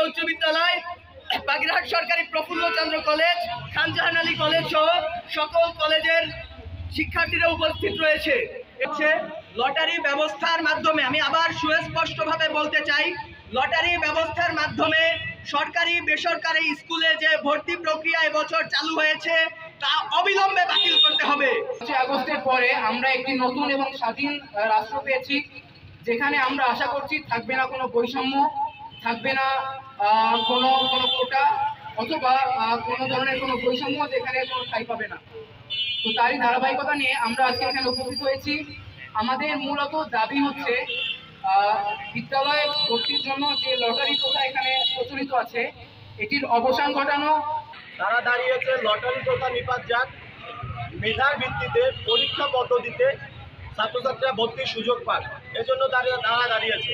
উচ্চ বিদ্যালয়, বাগেরহাট সরকারি প্রফুল্লচন্দ্র কলেজ, খানজাহান আলী কলেজ সহ সকল কলেজের শিক্ষার্থীরা উপস্থিত রয়েছে। লটারি ব্যবস্থার মাধ্যমে, আমি আবার সুস্পষ্টভাবে বলতে চাই, লটারি ব্যবস্থার মাধ্যমে সরকারি বেসরকারি স্কুলে যে ভর্তি প্রক্রিয়া এবছর চালু হয়েছে তা অবিলম্বে বাতিল করতে হবে। 5 আগস্টের পরে আমরা একটি নতুন এবং স্বাধীন রাষ্ট্র পেয়েছি, যেখানে আমরা আশা করছি থাকবে না কোনো বৈষম্য, থাকবে না কোনো কোটা অথবা কোনো ধরনের কোনো বৈষম্য, যেখানে কোনো ঠাঁই পাবে না। তো তারই ধারাবাহিকতা নিয়ে আমরা আজকে এখানে উপস্থিত হয়েছি। আমাদের মূলত দাবি হচ্ছে বিদ্যালয়ে ভর্তির জন্য যে লটারি প্রথা এখানে প্রচলিত আছে এটির অবসান ঘটানো। তারা দাঁড়িয়েছে লটারি প্রথা নিপাত যাক, মেধার ভিত্তিতে পরীক্ষা পদ্ধতিতে ছাত্রছাত্রীরা ভর্তির সুযোগ পাক, এজন্য তারা দাঁড়িয়েছে।